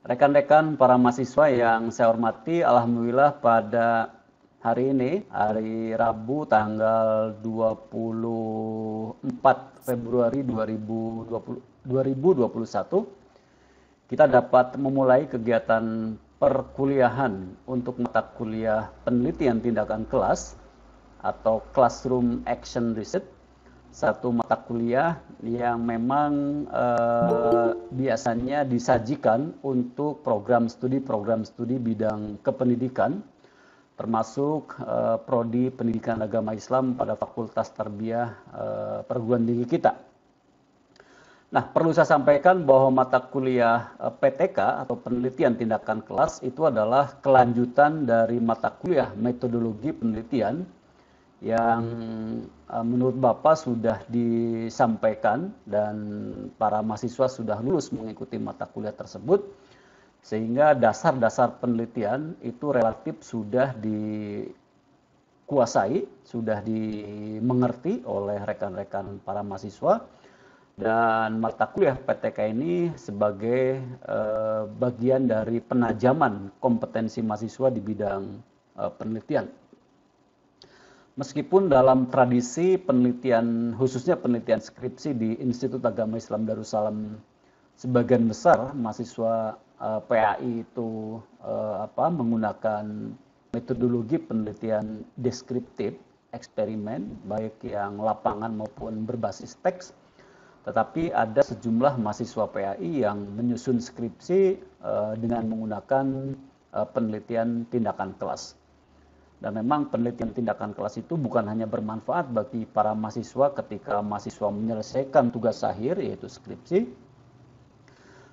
Rekan-rekan para mahasiswa yang saya hormati, alhamdulillah pada hari ini, hari Rabu tanggal 24 Februari 2021, kita dapat memulai kegiatan perkuliahan untuk mata kuliah penelitian tindakan kelas atau Classroom Action Research, satu mata kuliah yang memang biasanya disajikan untuk program studi bidang kependidikan, termasuk prodi pendidikan agama Islam pada Fakultas Tarbiyah perguruan tinggi kita. Nah, perlu saya sampaikan bahwa mata kuliah PTK atau penelitian tindakan kelas itu adalah kelanjutan dari mata kuliah metodologi penelitian yang menurut Bapak sudah disampaikan dan para mahasiswa sudah lulus mengikuti mata kuliah tersebut, sehingga dasar-dasar penelitian itu relatif sudah dikuasai, sudah dimengerti oleh rekan-rekan para mahasiswa, dan mata kuliah PTK ini sebagai bagian dari penajaman kompetensi mahasiswa di bidang penelitian. Meskipun dalam tradisi penelitian, khususnya penelitian skripsi di Institut Agama Islam Darussalam, sebagian besar mahasiswa PAI itu menggunakan metodologi penelitian deskriptif, eksperimen, baik yang lapangan maupun berbasis teks. Tetapi ada sejumlah mahasiswa PAI yang menyusun skripsi dengan menggunakan penelitian tindakan kelas. Dan memang penelitian tindakan kelas itu bukan hanya bermanfaat bagi para mahasiswa ketika mahasiswa menyelesaikan tugas akhir, yaitu skripsi,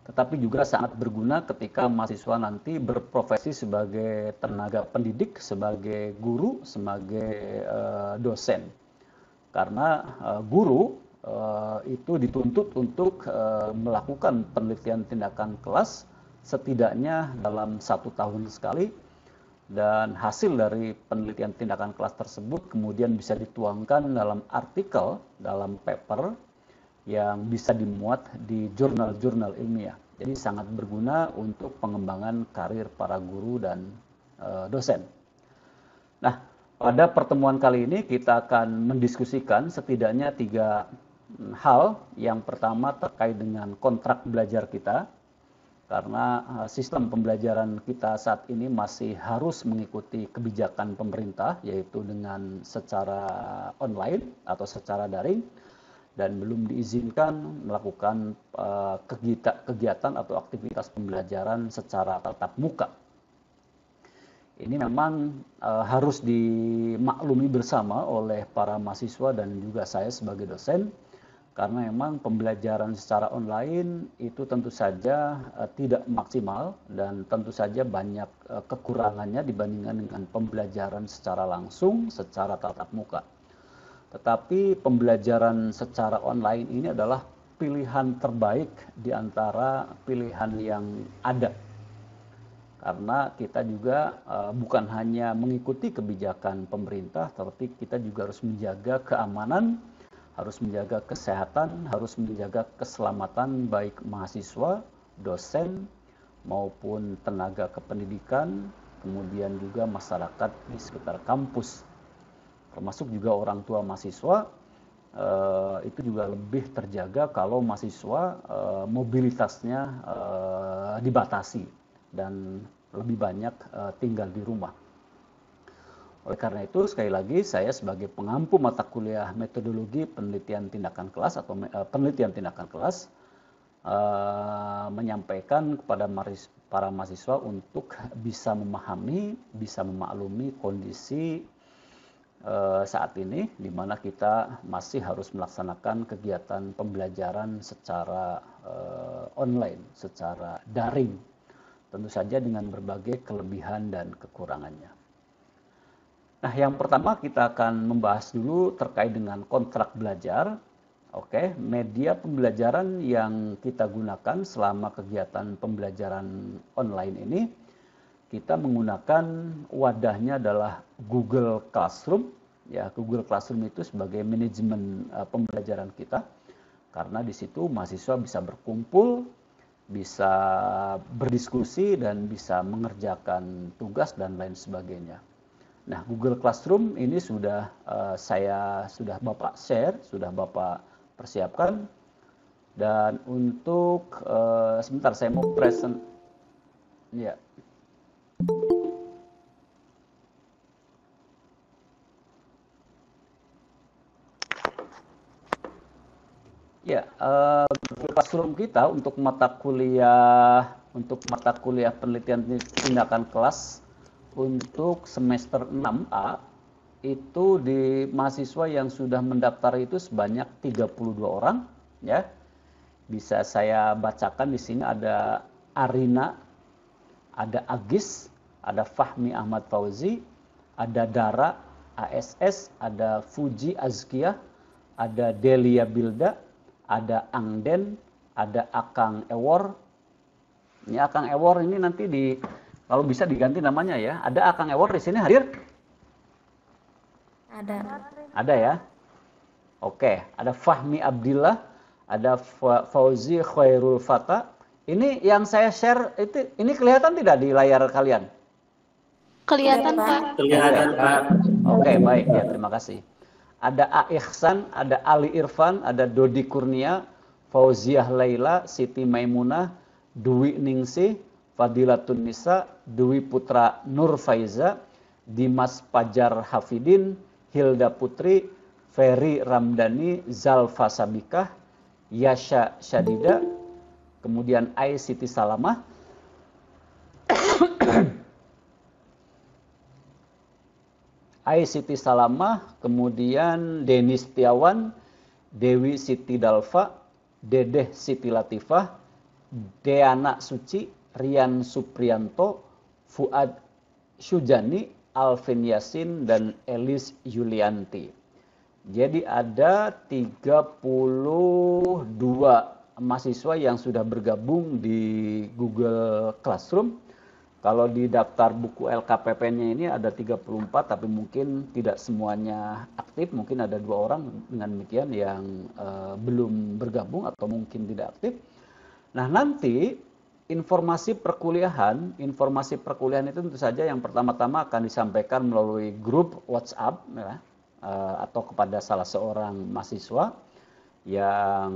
tetapi juga sangat berguna ketika mahasiswa nanti berprofesi sebagai tenaga pendidik, sebagai guru, sebagai dosen. Karena guru itu dituntut untuk melakukan penelitian tindakan kelas setidaknya dalam 1 tahun sekali, dan hasil dari penelitian tindakan kelas tersebut kemudian bisa dituangkan dalam artikel, dalam paper yang bisa dimuat di jurnal-jurnal ilmiah. Jadi sangat berguna untuk pengembangan karir para guru dan dosen. Nah, pada pertemuan kali ini kita akan mendiskusikan setidaknya 3 hal. Yang pertama terkait dengan kontrak belajar kita, karena sistem pembelajaran kita saat ini masih harus mengikuti kebijakan pemerintah, yaitu dengan secara online atau secara daring, dan belum diizinkan melakukan kegiatan atau aktivitas pembelajaran secara tatap muka. Ini memang harus dimaklumi bersama oleh para mahasiswa dan juga saya sebagai dosen, karena memang pembelajaran secara online itu tentu saja tidak maksimal dan tentu saja banyak kekurangannya dibandingkan dengan pembelajaran secara langsung, secara tatap muka. Tetapi pembelajaran secara online ini adalah pilihan terbaik di antara pilihan yang ada. Karena kita juga bukan hanya mengikuti kebijakan pemerintah, tetapi kita juga harus menjaga keamanan, harus menjaga kesehatan, harus menjaga keselamatan baik mahasiswa, dosen, maupun tenaga kependidikan, kemudian juga masyarakat di sekitar kampus. Termasuk juga orang tua mahasiswa, itu juga lebih terjaga kalau mahasiswa mobilitasnya dibatasi dan lebih banyak tinggal di rumah. Oleh karena itu, sekali lagi saya sebagai pengampu mata kuliah metodologi penelitian tindakan kelas atau penelitian tindakan kelas menyampaikan kepada para mahasiswa untuk bisa memahami, bisa memaklumi kondisi saat ini di mana kita masih harus melaksanakan kegiatan pembelajaran secara online, secara daring, tentu saja dengan berbagai kelebihan dan kekurangannya. Nah, yang pertama kita akan membahas dulu terkait dengan kontrak belajar. Oke, media pembelajaran yang kita gunakan selama kegiatan pembelajaran online ini, kita menggunakan wadahnya adalah Google Classroom. Ya, Google Classroom itu sebagai manajemen pembelajaran kita, karena di situ mahasiswa bisa berkumpul bisa berdiskusi dan bisa mengerjakan tugas dan lain sebagainya. Nah, Google Classroom ini sudah sudah Bapak share, sudah Bapak persiapkan. Dan untuk sebentar saya mau present. Ya. Ya, Google Classroom kita untuk mata kuliah penelitian tindakan kelas untuk semester 6A itu di mahasiswa yang sudah mendaftar itu sebanyak 32 orang, ya. Bisa saya bacakan di sini ada Arina, ada Agis, ada Fahmi Ahmad Fauzi, ada Dara ASS, ada Fuji Azkiyah, ada Delia Bilda, ada Angden, ada Akang Ewor. Ini Akang Ewor ini nanti kalau bisa diganti namanya ya. Ada Akang Ewor di sini hadir? Ada. Ada ya. Oke, ada Fahmi Abdillah, ada Fauzi Khairul Fata. Ini yang saya share itu ini kelihatan tidak di layar kalian? Kelihatan, Pak. Kelihatan, Pak. Oke, baik ya, terima kasih. Ada A. Ihsan, ada Ali Irfan, ada Dodi Kurnia, Fauziah Laila, Siti Maimunah, Dwi Ningsih, Fadilatun Nisa, Dwi Putra Nur Faiza, Dimas Pajar Hafidin, Hilda Putri, Ferry Ramdhani, Zalfa Sabikah, Yasha Syadida, kemudian Ai Siti Salamah, Siti Salamah, kemudian Denis Setiawan, Dewi Siti Dalfa, Dedeh Siti Latifah, Deana Suci, Rian Suprianto, Fuad Syujani, Alvin Yasin, dan Elis Yulianti. Jadi ada 32 mahasiswa yang sudah bergabung di Google Classroom. Kalau di daftar buku LKPP-nya ini ada 34, tapi mungkin tidak semuanya aktif. Mungkin ada 2 orang dengan demikian yang belum bergabung atau mungkin tidak aktif. Nah, nanti informasi perkuliahan itu tentu saja yang pertama-tama akan disampaikan melalui grup WhatsApp ya, atau kepada salah seorang mahasiswa yang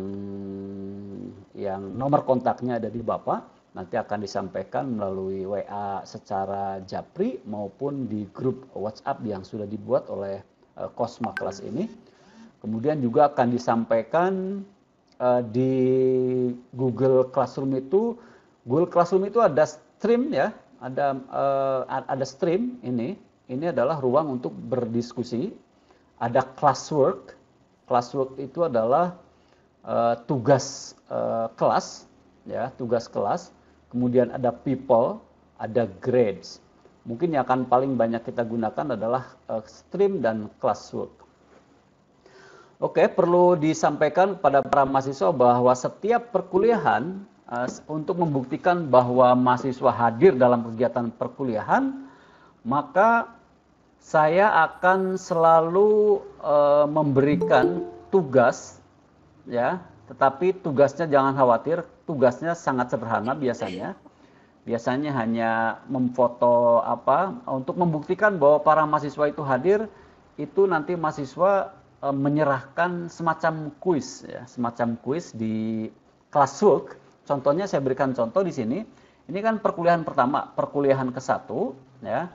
nomor kontaknya ada di Bapak. Nanti akan disampaikan melalui WA secara japri maupun di grup WhatsApp yang sudah dibuat oleh Kosma kelas ini. Kemudian juga akan disampaikan di Google Classroom itu. Google Classroom itu ada stream ya, ada stream ini. Ini adalah ruang untuk berdiskusi. Ada classwork. Classwork itu adalah tugas kelas, ya, tugas kelas. Kemudian ada people, ada grades. Mungkin yang akan paling banyak kita gunakan adalah stream dan classwork. Oke, perlu disampaikan kepada para mahasiswa bahwa setiap perkuliahan untuk membuktikan bahwa mahasiswa hadir dalam kegiatan perkuliahan, maka saya akan selalu memberikan tugas, ya. Tetapi tugasnya jangan khawatir, tugasnya sangat sederhana biasanya. Biasanya hanya memfoto untuk membuktikan bahwa para mahasiswa itu hadir, itu nanti mahasiswa menyerahkan semacam kuis ya, semacam kuis di classwork. Contohnya saya berikan contoh di sini. Ini kan perkuliahan pertama, perkuliahan ke-1 ya.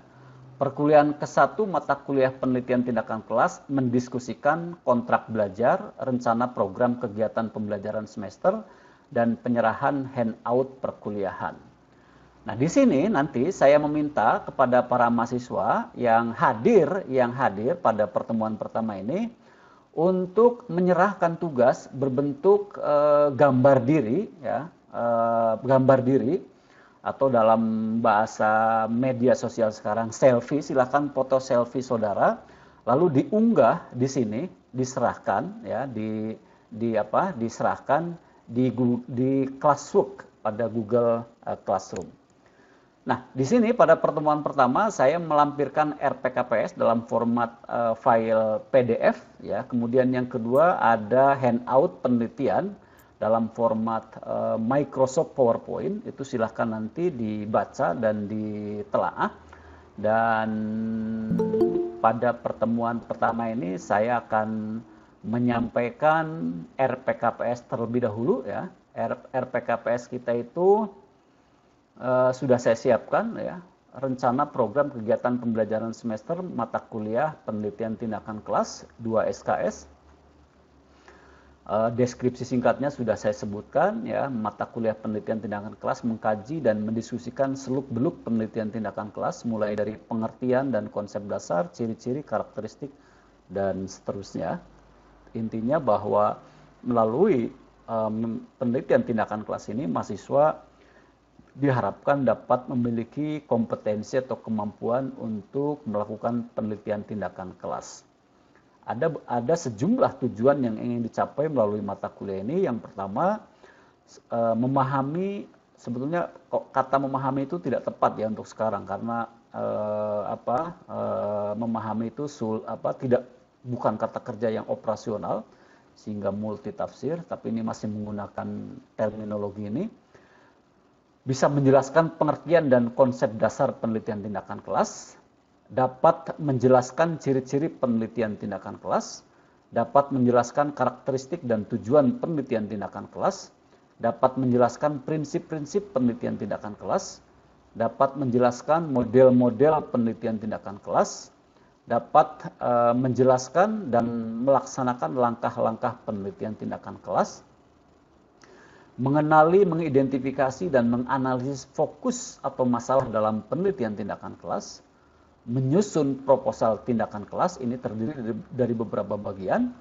Perkuliahan ke-1 mata kuliah penelitian tindakan kelas mendiskusikan kontrak belajar, rencana program kegiatan pembelajaran semester, dan penyerahan handout perkuliahan. Nah, di sini nanti saya meminta kepada para mahasiswa yang hadir pada pertemuan pertama ini untuk menyerahkan tugas berbentuk gambar diri ya, gambar diri, atau dalam bahasa media sosial sekarang selfie. Silakan foto selfie saudara lalu diunggah di sini, diserahkan ya, diserahkan di Classwork pada Google Classroom. Nah, di sini pada pertemuan pertama saya melampirkan RPKPS dalam format file PDF ya. Kemudian yang kedua ada handout penelitian dalam format Microsoft PowerPoint. Itu silahkan nanti dibaca dan ditelaah. Dan pada pertemuan pertama ini saya akan menyampaikan RPKPS terlebih dahulu ya. RPKPS kita itu sudah saya siapkan ya, rencana program kegiatan pembelajaran semester mata kuliah penelitian tindakan kelas 2 SKS. Deskripsi singkatnya sudah saya sebutkan ya, mata kuliah penelitian tindakan kelas mengkaji dan mendiskusikan seluk-beluk penelitian tindakan kelas mulai dari pengertian dan konsep dasar, ciri-ciri, karakteristik dan seterusnya. Intinya bahwa melalui penelitian tindakan kelas ini mahasiswa diharapkan dapat memiliki kompetensi atau kemampuan untuk melakukan penelitian tindakan kelas. Ada sejumlah tujuan yang ingin dicapai melalui mata kuliah ini. Yang pertama, memahami, sebetulnya kata memahami itu tidak tepat ya untuk sekarang, karena memahami itu bukan kata kerja yang operasional sehingga multi tafsir, tapi ini masih menggunakan terminologi ini. Bisa menjelaskan pengertian dan konsep dasar penelitian tindakan kelas, dapat menjelaskan ciri-ciri penelitian tindakan kelas, dapat menjelaskan karakteristik dan tujuan penelitian tindakan kelas, dapat menjelaskan prinsip-prinsip penelitian tindakan kelas, dapat menjelaskan model-model penelitian tindakan kelas, dapat menjelaskan dan melaksanakan langkah-langkah penelitian tindakan kelas, mengenali, mengidentifikasi, dan menganalisis fokus atau masalah dalam penelitian tindakan kelas, menyusun proposal tindakan kelas, ini terdiri dari beberapa bagian,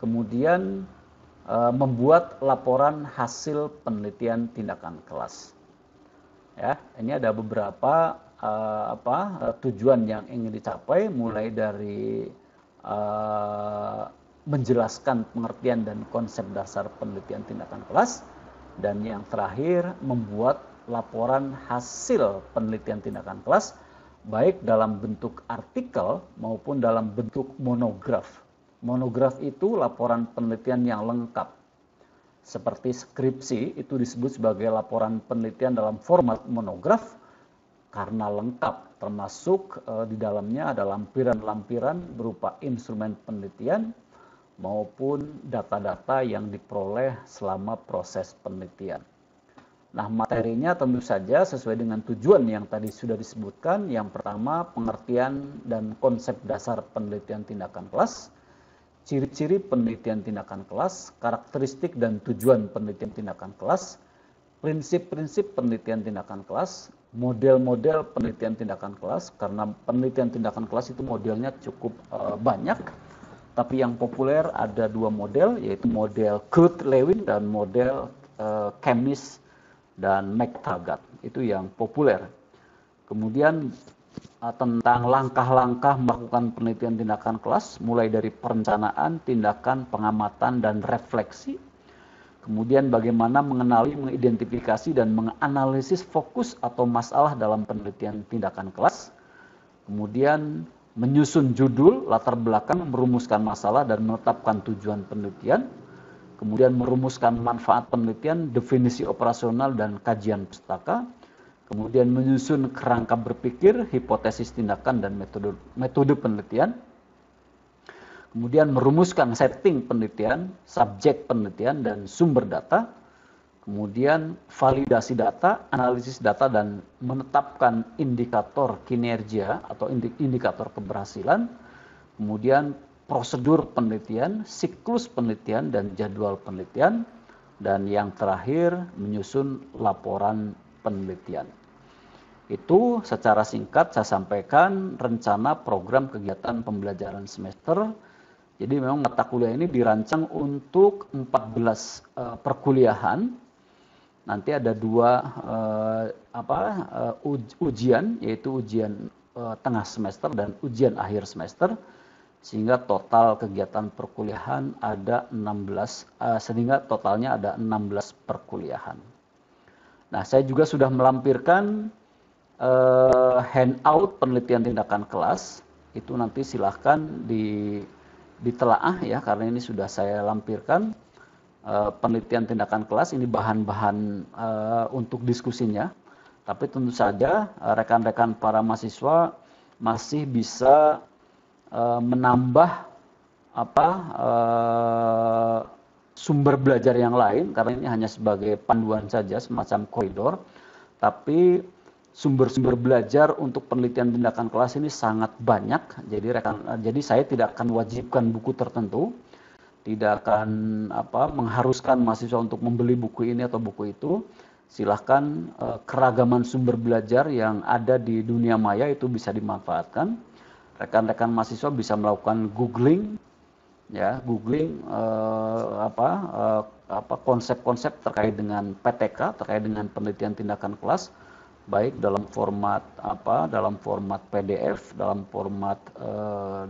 kemudian membuat laporan hasil penelitian tindakan kelas. Ya, ini ada beberapa tujuan yang ingin dicapai, mulai dari menjelaskan pengertian dan konsep dasar penelitian tindakan kelas, dan yang terakhir membuat laporan hasil penelitian tindakan kelas, baik dalam bentuk artikel maupun dalam bentuk monograf. Monograf itu laporan penelitian yang lengkap. Seperti skripsi itu disebut sebagai laporan penelitian dalam format monograf karena lengkap, termasuk di dalamnya ada lampiran-lampiran berupa instrumen penelitian maupun data-data yang diperoleh selama proses penelitian. Nah, materinya tentu saja sesuai dengan tujuan yang tadi sudah disebutkan. Yang pertama, pengertian dan konsep dasar penelitian tindakan kelas, ciri-ciri penelitian tindakan kelas, karakteristik dan tujuan penelitian tindakan kelas, prinsip-prinsip penelitian tindakan kelas, model-model penelitian tindakan kelas, karena penelitian tindakan kelas itu modelnya cukup banyak, tapi yang populer ada dua model, yaitu model Kurt-Lewin dan model Chemis dan McTaggart, itu yang populer. Kemudian tentang langkah-langkah melakukan penelitian tindakan kelas, mulai dari perencanaan, tindakan, pengamatan, dan refleksi. Kemudian bagaimana mengenali, mengidentifikasi, dan menganalisis fokus atau masalah dalam penelitian tindakan kelas. Kemudian menyusun judul, latar belakang, merumuskan masalah, dan menetapkan tujuan penelitian. Kemudian merumuskan manfaat penelitian, definisi operasional, dan kajian pustaka. Kemudian menyusun kerangka berpikir, hipotesis tindakan, dan metode penelitian. Kemudian merumuskan setting penelitian, subjek penelitian, dan sumber data. Kemudian validasi data, analisis data, dan menetapkan indikator kinerja atau indikator keberhasilan. Kemudian prosedur penelitian, siklus penelitian, dan jadwal penelitian. Dan yang terakhir, menyusun laporan penelitian. Itu secara singkat saya sampaikan rencana program kegiatan pembelajaran semester. Jadi memang mata kuliah ini dirancang untuk 14 perkuliahan. Nanti ada dua ujian, yaitu ujian tengah semester dan ujian akhir semester. Sehingga total kegiatan perkuliahan ada 16, sehingga totalnya ada 16 perkuliahan. Nah, saya juga sudah melampirkan handout penelitian tindakan kelas. Itu nanti silahkan ditelaah ya, karena ini sudah saya lampirkan. penelitian tindakan kelas ini bahan-bahan untuk diskusinya. Tapi tentu saja rekan-rekan para mahasiswa masih bisa menambah sumber belajar yang lain, karena ini hanya sebagai panduan saja, semacam koridor. Tapi sumber-sumber belajar untuk penelitian tindakan kelas ini sangat banyak. Jadi saya tidak akan wajibkan buku tertentu, tidak akan mengharuskan mahasiswa untuk membeli buku ini atau buku itu. Silahkan keragaman sumber belajar yang ada di dunia maya itu bisa dimanfaatkan. Rekan-rekan mahasiswa bisa melakukan googling, ya, konsep-konsep terkait dengan PTK, terkait dengan penelitian tindakan kelas, baik dalam format PDF, dalam format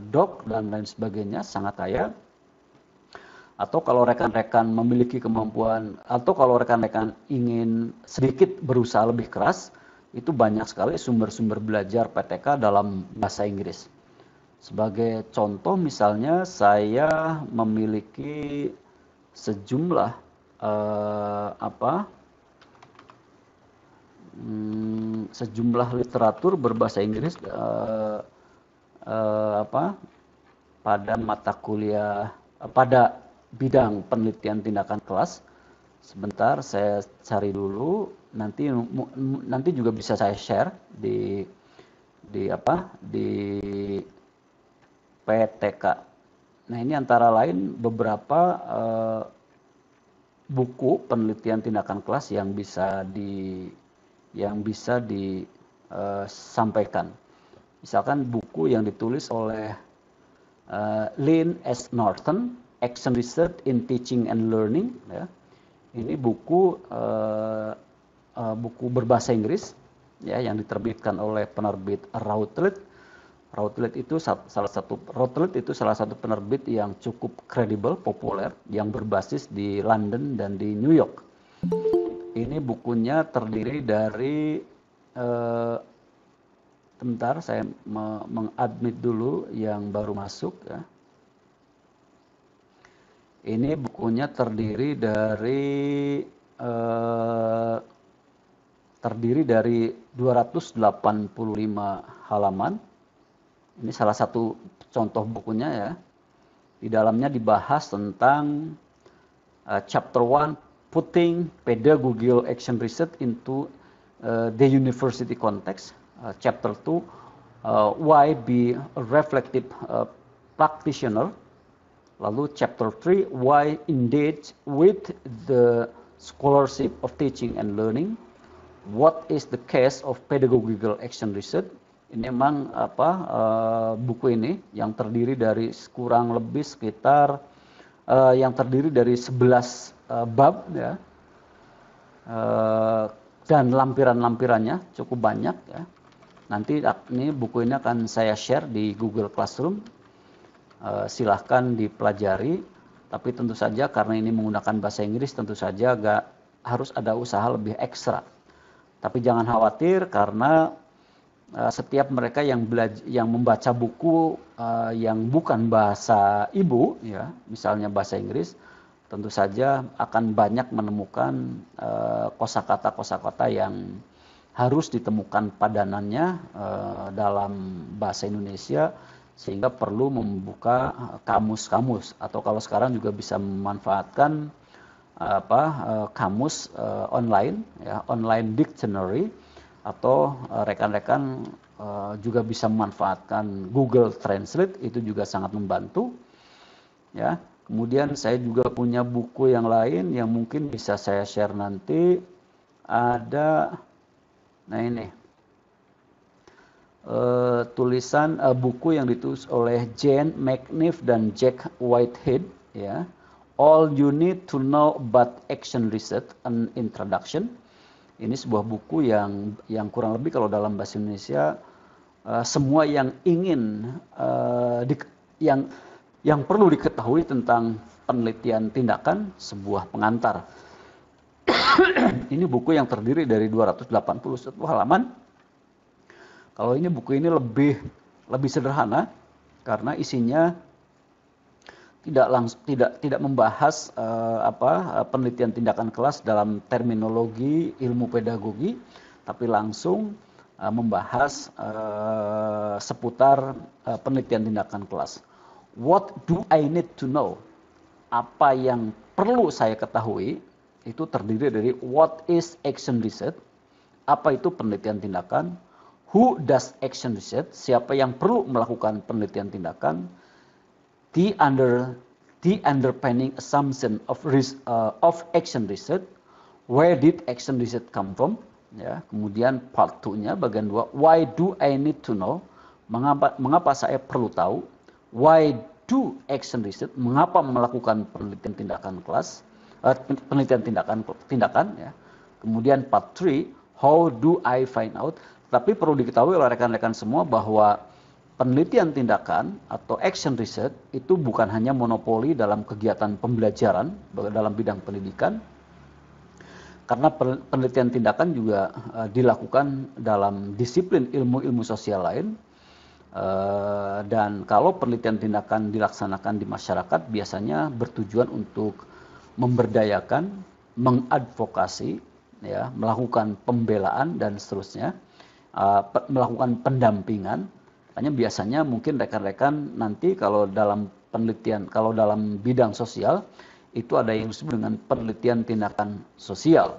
doc dan lain sebagainya, sangat kaya. Atau kalau rekan-rekan memiliki kemampuan, atau kalau rekan-rekan ingin sedikit berusaha lebih keras, itu banyak sekali sumber-sumber belajar PTK dalam bahasa Inggris. Sebagai contoh misalnya, saya memiliki sejumlah sejumlah literatur berbahasa Inggris pada mata kuliah, pada bidang penelitian tindakan kelas. Sebentar saya cari dulu, nanti juga bisa saya share di PTK. Nah, ini antara lain beberapa buku penelitian tindakan kelas yang bisa disampaikan. Misalkan buku yang ditulis oleh Lynn S. Norton, Action Research in Teaching and Learning, ya. Ini buku berbahasa Inggris, ya, yang diterbitkan oleh penerbit Routledge. Routledge itu salah satu penerbit yang cukup kredibel, populer, yang berbasis di London dan di New York. Ini bukunya terdiri dari bentar saya mengadmit dulu yang baru masuk, ya. Ini bukunya terdiri dari 285 halaman. Ini salah satu contoh bukunya, ya. Di dalamnya dibahas tentang chapter 1, putting pedagogical action research into the university context. Chapter 2, why be a reflective practitioner. Lalu chapter 3, why engage with the scholarship of teaching and learning. What is the case of pedagogical action research? Ini memang buku ini yang terdiri dari kurang lebih sekitar 11 bab, ya. Dan lampiran-lampirannya cukup banyak, ya. Nanti ini buku ini akan saya share di Google Classroom. Silahkan dipelajari, tapi tentu saja karena ini menggunakan bahasa Inggris, tentu saja harus ada usaha lebih ekstra. Tapi jangan khawatir, karena setiap mereka yang membaca buku yang bukan bahasa ibu, ya, misalnya bahasa Inggris, tentu saja akan banyak menemukan kosakata-kosakata yang harus ditemukan padanannya dalam bahasa Indonesia, sehingga perlu membuka kamus-kamus, atau kalau sekarang juga bisa memanfaatkan kamus online, ya, online dictionary, atau rekan-rekan juga bisa memanfaatkan Google Translate, itu juga sangat membantu, ya. Kemudian saya juga punya buku yang lain yang mungkin bisa saya share nanti. Ada, nah ini tulisan buku yang ditulis oleh Jane McNiff dan Jack Whitehead, ya, All You Need to Know About Action Research, an Introduction. Ini sebuah buku yang kurang lebih kalau dalam bahasa Indonesia semua yang ingin yang perlu diketahui tentang penelitian tindakan, sebuah pengantar. Ini buku yang terdiri dari 281 halaman. Kalau buku ini lebih sederhana, karena isinya tidak membahas penelitian tindakan kelas dalam terminologi ilmu pedagogi, tapi langsung membahas seputar penelitian tindakan kelas. What do I need to know? Apa yang perlu saya ketahui itu terdiri dari what is action research, apa itu penelitian tindakan, who does action research, siapa yang perlu melakukan penelitian tindakan, the underpinning assumption of action research, where did action research come from, ya. Kemudian part 2-nya bagian 2, why do I need to know, mengapa saya perlu tahu, why do action research, mengapa melakukan penelitian tindakan kelas, penelitian tindakan, ya. Kemudian part 3, how do I find out. Tapi perlu diketahui oleh rekan-rekan semua bahwa penelitian tindakan atau action research itu bukan hanya monopoli dalam kegiatan pembelajaran dalam bidang pendidikan, karena penelitian tindakan juga dilakukan dalam disiplin ilmu-ilmu sosial lain. Dan kalau penelitian tindakan dilaksanakan di masyarakat biasanya bertujuan untuk memberdayakan, mengadvokasi, ya, melakukan pembelaan dan seterusnya, melakukan pendampingan. Makanya biasanya mungkin rekan-rekan nanti kalau dalam penelitian, kalau dalam bidang sosial itu ada yang disebut dengan penelitian tindakan sosial,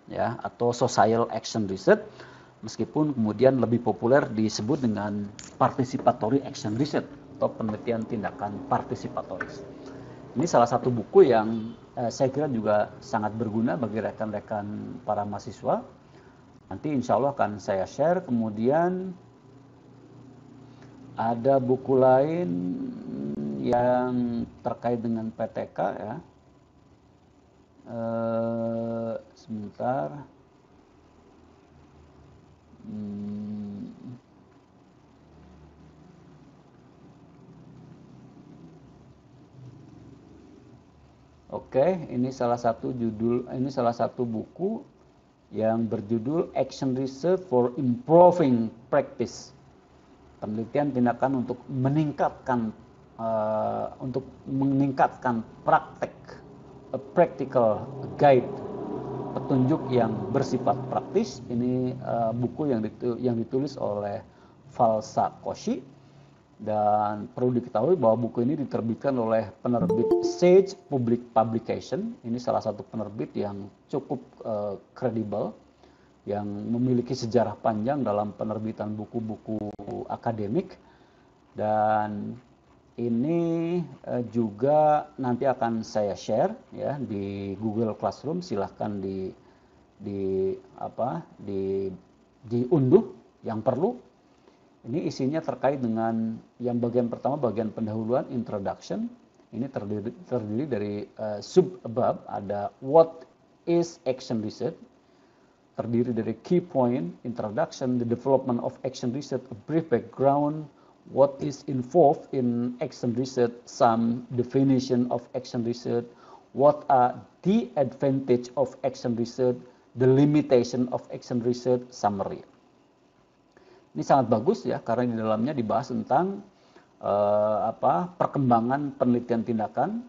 ya, atau social action research. Meskipun kemudian lebih populer disebut dengan participatory action research atau penelitian tindakan partisipatoris. Ini salah satu buku yang saya kira juga sangat berguna bagi rekan-rekan para mahasiswa. Nanti insya Allah akan saya share. Kemudian ada buku lain yang terkait dengan PTK, ya. Sebentar. Oke, ini salah satu buku yang berjudul Action Research for Improving Practice. Penelitian tindakan untuk meningkatkan praktek, a practical guide, petunjuk yang bersifat praktis. Ini buku yang ditulis oleh Falsa Koshi, dan perlu diketahui bahwa buku ini diterbitkan oleh penerbit Sage Public Publication. Ini salah satu penerbit yang cukup kredibel, yang memiliki sejarah panjang dalam penerbitan buku-buku akademik. Dan ini juga nanti akan saya share, ya, di Google Classroom. Silahkan diunduh yang perlu. Ini isinya terkait dengan yang bagian pertama, bagian pendahuluan, introduction. Ini terdiri dari subbab, ada what is action research, terdiri dari key point, introduction, the development of action research, a brief background, what is involved in action research, some definition of action research, what are the advantage of action research, the limitation of action research, summary. Ini sangat bagus, ya, karena di dalamnya dibahas tentang perkembangan penelitian tindakan,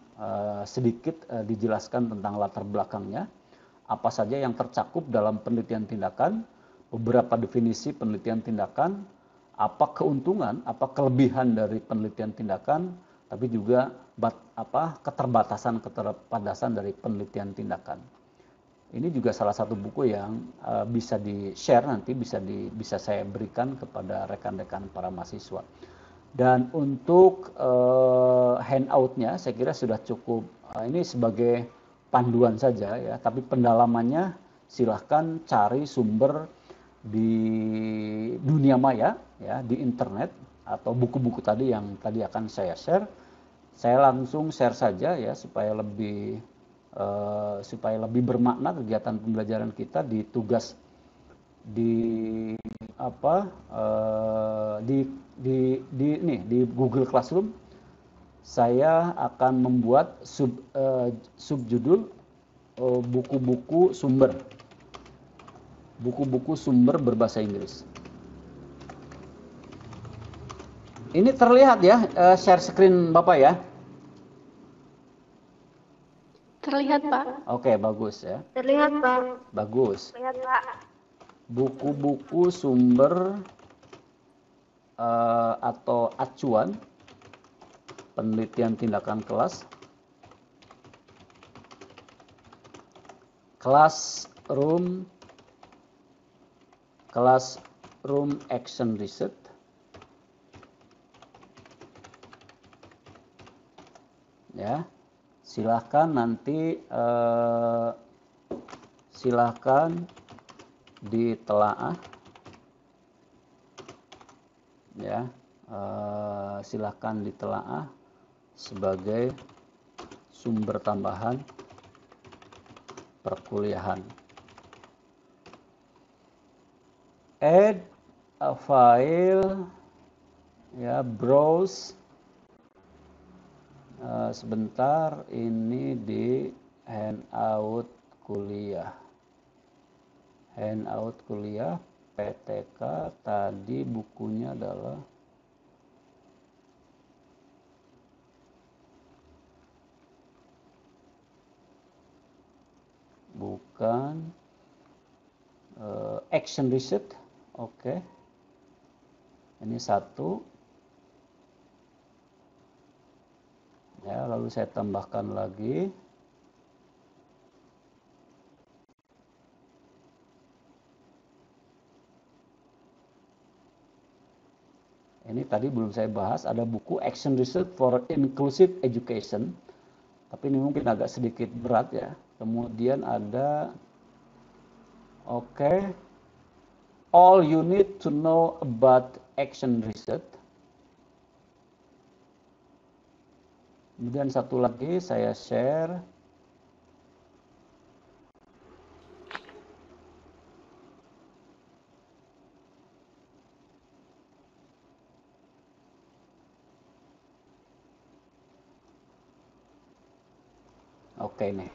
sedikit dijelaskan tentang latar belakangnya, apa saja yang tercakup dalam penelitian tindakan, beberapa definisi penelitian tindakan, apa keuntungan, apa kelebihan dari penelitian tindakan, tapi juga keterbatasan dari penelitian tindakan. Ini juga salah satu buku yang bisa di-share nanti, bisa saya berikan kepada rekan-rekan para mahasiswa. Dan untuk handout-nya saya kira sudah cukup, ini sebagai panduan saja, ya, tapi pendalamannya silahkan cari sumber di dunia maya, ya, di internet, atau buku-buku tadi yang tadi akan saya share. Saya langsung share saja, ya, supaya lebih bermakna kegiatan pembelajaran kita di tugas di Google Classroom. Saya akan membuat subjudul buku-buku sumber berbahasa Inggris. Ini terlihat, ya, share screen Bapak, ya. terlihat, Pak. Oke, bagus ya. Terlihat, Pak. Bagus. Terlihat, Pak. Buku-buku sumber atau acuan penelitian tindakan kelas, classroom action research, ya. Silahkan nanti silahkan ditelaah, ya. Silahkan ditelaah sebagai sumber tambahan perkuliahan. Add a file, ya, browse. Sebentar, ini di handout kuliah. Handout kuliah PTK tadi bukunya adalah bukan action research. Oke. Ini satu. Ya, lalu saya tambahkan lagi. Ini tadi belum saya bahas, ada buku Action Research for Inclusive Education. Tapi ini mungkin agak sedikit berat ya. Kemudian ada All You Need to Know About Action Research. Kemudian satu lagi saya share. Oke nih.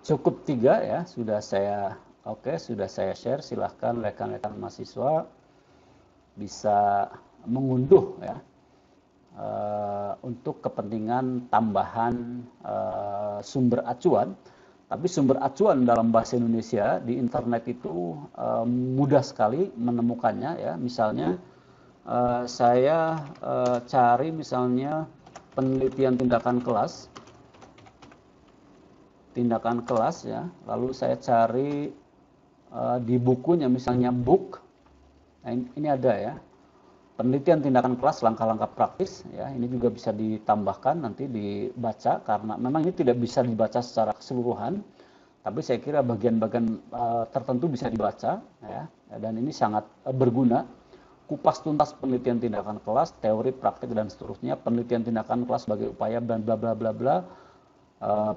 Cukup 3 ya, sudah saya share. Silahkan rekan-rekan mahasiswa bisa mengunduh ya. Untuk kepentingan tambahan sumber acuan. Tapi sumber acuan dalam bahasa Indonesia di internet itu mudah sekali menemukannya ya. Misalnya saya cari misalnya penelitian tindakan kelas ya. Lalu saya cari di bukunya misalnya book. Nah, ini ada ya. Penelitian tindakan kelas langkah-langkah praktis ya, ini juga bisa ditambahkan nanti dibaca karena memang ini tidak bisa dibaca secara keseluruhan, tapi saya kira bagian-bagian tertentu bisa dibaca ya, dan ini sangat berguna. Kupas tuntas penelitian tindakan kelas, teori, praktik dan seterusnya, penelitian tindakan kelas sebagai upaya dan bla bla bla bla.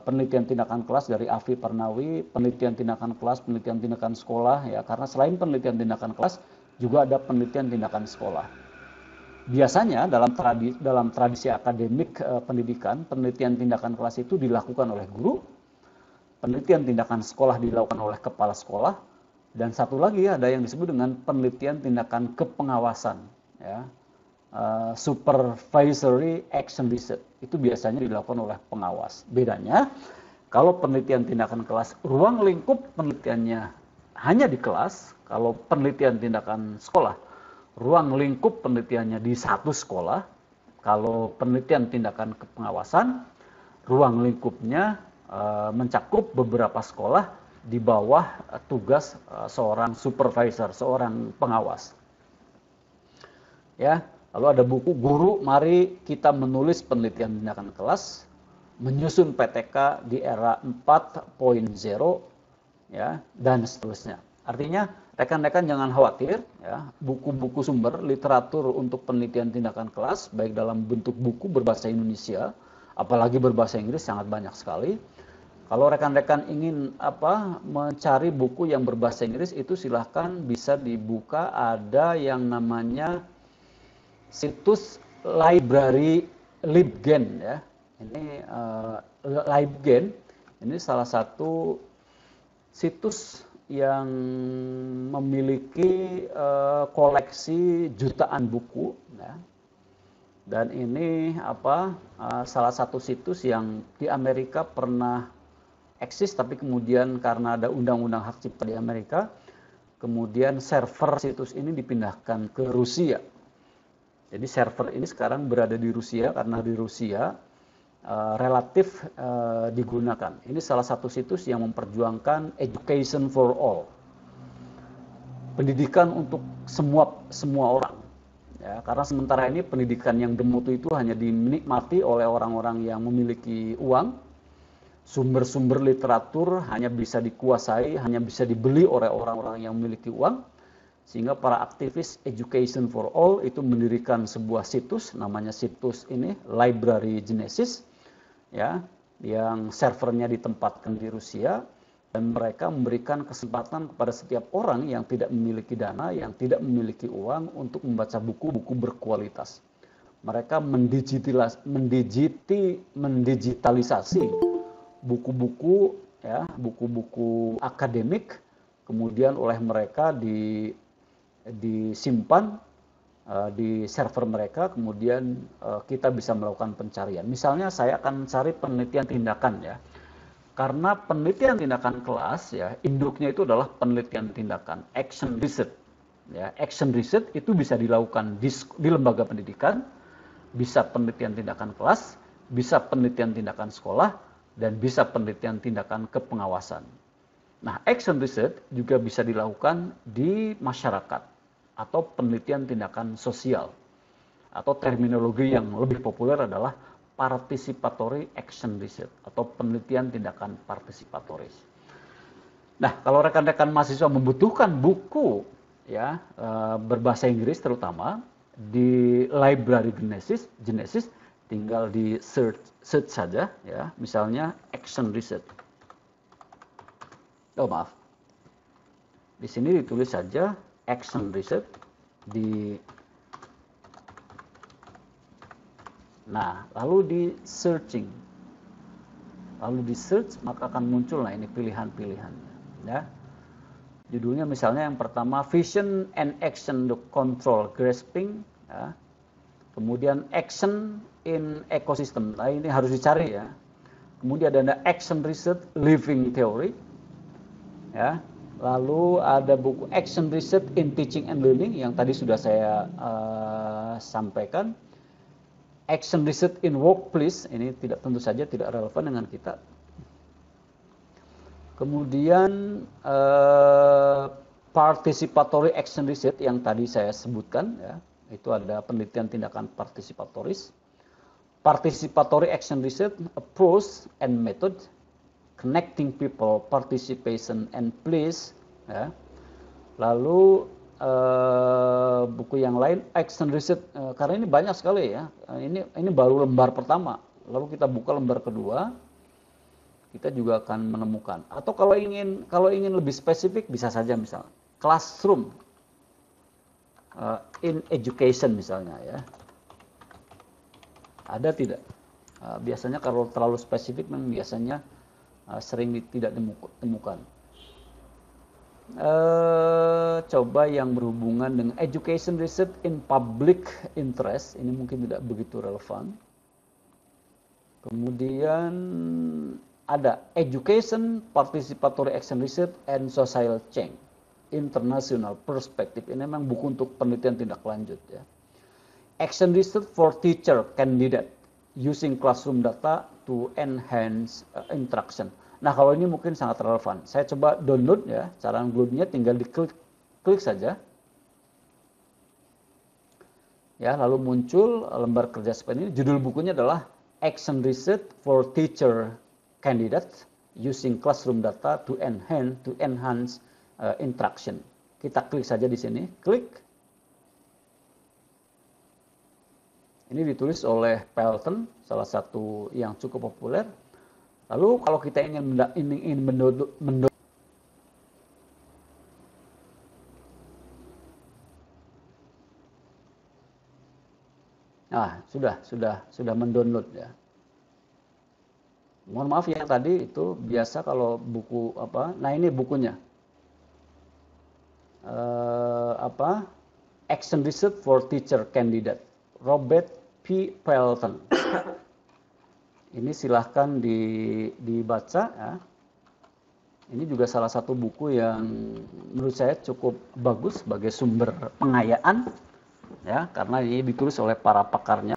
Penelitian tindakan kelas dari Afi Pernawi, penelitian tindakan kelas, penelitian tindakan sekolah ya, karena selain penelitian tindakan kelas juga ada penelitian tindakan sekolah. Biasanya dalam tradisi akademik pendidikan, penelitian tindakan kelas itu dilakukan oleh guru, penelitian tindakan sekolah dilakukan oleh kepala sekolah, dan satu lagi ada yang disebut dengan penelitian tindakan kepengawasan, ya, supervisory action research. Itu biasanya dilakukan oleh pengawas. Bedanya, kalau penelitian tindakan kelas, ruang lingkup penelitiannya hanya di kelas. Kalau penelitian tindakan sekolah, ruang lingkup penelitiannya di satu sekolah. Kalau penelitian tindakan kepengawasan, ruang lingkupnya mencakup beberapa sekolah di bawah tugas seorang supervisor, seorang pengawas. Ya, lalu ada buku Guru Mari Kita Menulis Penelitian Tindakan Kelas, menyusun PTK di era 4.0 ya, dan seterusnya. Artinya rekan-rekan jangan khawatir ya, buku-buku sumber literatur untuk penelitian tindakan kelas baik dalam bentuk buku berbahasa Indonesia apalagi berbahasa Inggris sangat banyak sekali. Kalau rekan-rekan ingin mencari buku yang berbahasa Inggris itu silahkan bisa dibuka, ada yang namanya situs library LibGen ya. Ini LibGen ini salah satu situs yang memiliki koleksi jutaan buku ya. Dan ini salah satu situs yang di Amerika pernah eksis, tapi kemudian karena ada undang-undang hak cipta di Amerika, kemudian server situs ini dipindahkan ke Rusia. Jadi server ini sekarang berada di Rusia karena di Rusia relatif digunakan. Ini salah satu situs yang memperjuangkan education for all, pendidikan untuk semua orang. Ya, karena sementara ini pendidikan yang bermutu itu hanya dinikmati oleh orang-orang yang memiliki uang, sumber-sumber literatur hanya bisa dikuasai, hanya bisa dibeli oleh orang-orang yang memiliki uang, sehingga para aktivis Education for All itu mendirikan sebuah situs, namanya situs ini Library Genesis, ya, yang servernya ditempatkan di Rusia, dan mereka memberikan kesempatan kepada setiap orang yang tidak memiliki dana, yang tidak memiliki uang untuk membaca buku-buku berkualitas. Mereka mendigitalisasi buku-buku, ya, buku-buku akademik, kemudian oleh mereka disimpan di server mereka, kemudian kita bisa melakukan pencarian. Misalnya saya akan cari penelitian tindakan, ya. Karena penelitian tindakan kelas, ya, induknya itu adalah penelitian tindakan, action research. Ya, action research itu bisa dilakukan di lembaga pendidikan, bisa penelitian tindakan kelas, bisa penelitian tindakan sekolah, dan bisa penelitian tindakan kepengawasan. Nah, action research juga bisa dilakukan di masyarakat atau penelitian tindakan sosial. Atau terminologi yang lebih populer adalah participatory action research atau penelitian tindakan partisipatoris. Nah, kalau rekan-rekan mahasiswa membutuhkan buku, ya, berbahasa Inggris terutama di Library Genesis tinggal di search saja, ya, misalnya action research. Oh, maaf. Di sini ditulis saja action research Nah, lalu di searching. Lalu di search, maka akan muncul ini pilihan-pilihannya, ya. Judulnya misalnya yang pertama Vision and Action to Control Grasping, ya. Kemudian Action in Ecosystem. Nah, ini harus dicari, ya. Kemudian ada Action Research Living Theory, ya. Lalu ada buku Action Research in Teaching and Learning yang tadi sudah saya sampaikan. Action Research in Workplace, ini tentu saja tidak relevan dengan kita. Kemudian Participatory Action Research yang tadi saya sebutkan, ya, itu ada penelitian tindakan partisipatoris. Participatory Action Research Approach and Method, Connecting People, Participation and Place, ya. Lalu buku yang lain Action Research, karena ini banyak sekali, ya. Ini baru lembar pertama. Lalu kita buka lembar kedua, kita juga akan menemukan. Atau kalau ingin lebih spesifik bisa saja misalnya classroom in education misalnya, ya. Ada tidak? Biasanya kalau terlalu spesifik memang biasanya sering tidak ditemukan. Coba yang berhubungan dengan education research in public interest, ini mungkin tidak begitu relevan. Kemudian ada education participatory action research and social change international perspective, ini memang buku untuk penelitian tindak lanjut, ya. Action research for teacher candidate using classroom data to enhance interaction. Nah, kalau ini mungkin sangat relevan. Saya coba download, ya. Cara downloadnya tinggal diklik saja. Ya, lalu muncul lembar kerja seperti ini. Judul bukunya adalah Action Research for Teacher Candidates Using Classroom Data to Enhance Interaction. Kita klik saja di sini. Klik. Ini ditulis oleh Pelton, salah satu yang cukup populer. Lalu kalau kita ingin mendownload, nah, sudah mendownload, ya. Mohon maaf yang tadi itu biasa kalau buku apa? Nah, ini bukunya. Action Research for Teacher Candidate, Robert P. Pelton. Ini silahkan dibaca ya. Ini juga salah satu buku yang menurut saya cukup bagus sebagai sumber pengayaan ya, karena ini ditulis oleh para pakarnya.